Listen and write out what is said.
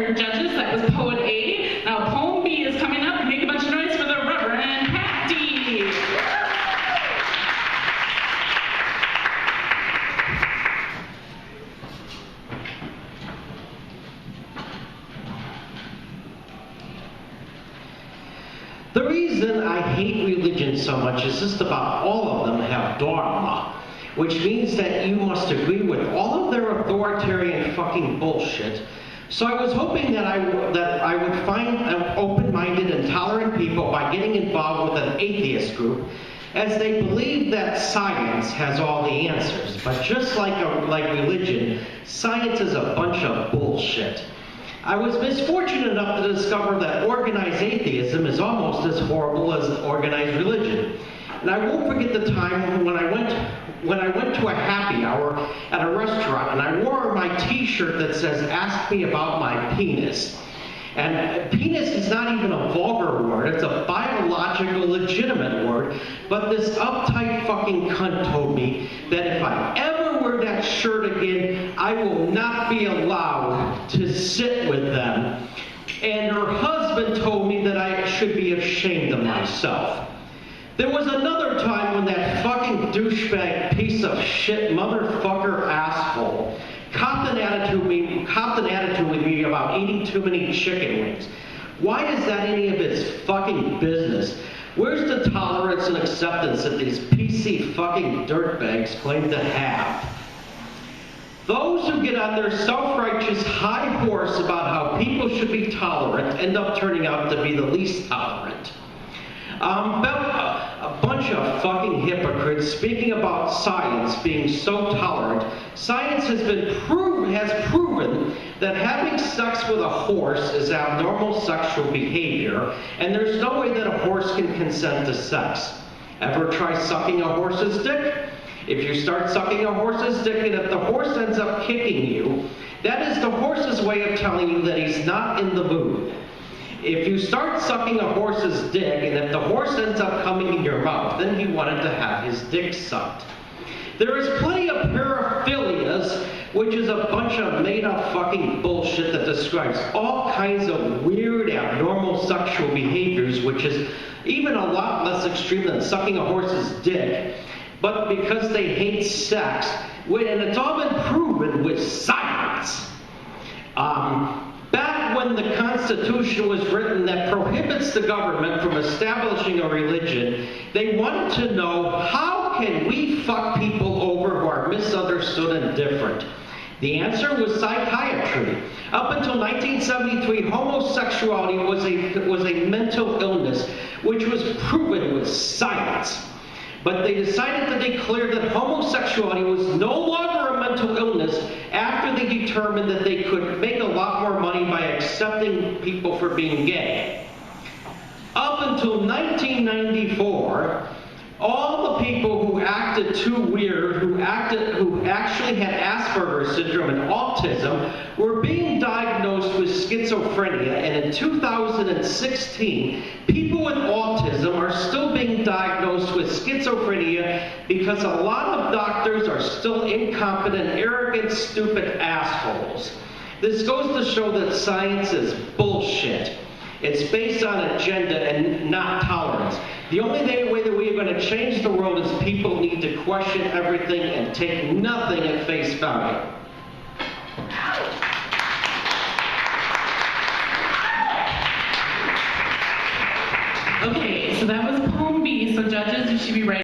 or judges. That was Poet A. Now Poem B is coming up. Make a bunch of noise for the Reverend Pat D. The reason I hate religion so much is just about all of them have dogma, which means that you must agree with all of their authoritarian fucking bullshit. So I was hoping that I would find open-minded and tolerant people by getting involved with an atheist group, as they believe that science has all the answers. But just like religion, science is a bunch of bullshit. I was misfortunate enough to discover that organized atheism is almost as horrible as organized religion. And I won't forget the time when I went to a happy hour at a restaurant and I wore my t-shirt that says, "Ask me about my penis." And penis is not even a vulgar word, it's a biological, legitimate word. But this uptight fucking cunt told me that if I ever wear that shirt again, I will not be allowed to sit with them. And her husband told me that I should be ashamed of myself. There was another time when that fucking douchebag piece of shit motherfucker asshole copped an attitude with me about eating too many chicken wings. Why is that any of his fucking business? Where's the tolerance and acceptance that these PC fucking dirtbags claim to have? Those who get on their self-righteous high horse about how people should be tolerant end up turning out to be the least tolerant. A bunch of fucking hypocrites speaking about science being so tolerant. Science has proven that having sex with a horse is abnormal sexual behavior, and there's no way that a horse can consent to sex. Ever try sucking a horse's dick? If you start sucking a horse's dick and if the horse ends up kicking you, that is the horse's way of telling you that he's not in the mood. If you start sucking a horse's dick and if the horse ends up coming in your mouth, then he wanted to have his dick sucked. There is plenty of paraphilias, which is a bunch of made-up fucking bullshit that describes all kinds of weird, abnormal sexual behaviors, which is even a lot less extreme than sucking a horse's dick, but because they hate sex, and it's all been proven with science. Back when the Constitution was written that prohibits the government from establishing a religion, they wanted to know, how can we fuck people over who are misunderstood and different? The answer was psychiatry. Up until 1973, homosexuality was a mental illness, which was proven with science. But they decided to declare that homosexuality was no longer a mental illness after they determined that they could make a lot more money by accepting people for being gay. Up until 1994, all the people who acted too weird, who actually had Asperger's syndrome and autism, were being diagnosed with schizophrenia. And in 2016, people with autism are still being diagnosed with schizophrenia because a lot of doctors are still incompetent, arrogant, stupid assholes. This goes to show that science is bullshit. It's based on agenda and not tolerance. The only way that we are going to change the world is people need to question everything and take nothing at face value. Okay, so that was Poem B, so judges, you should be ready.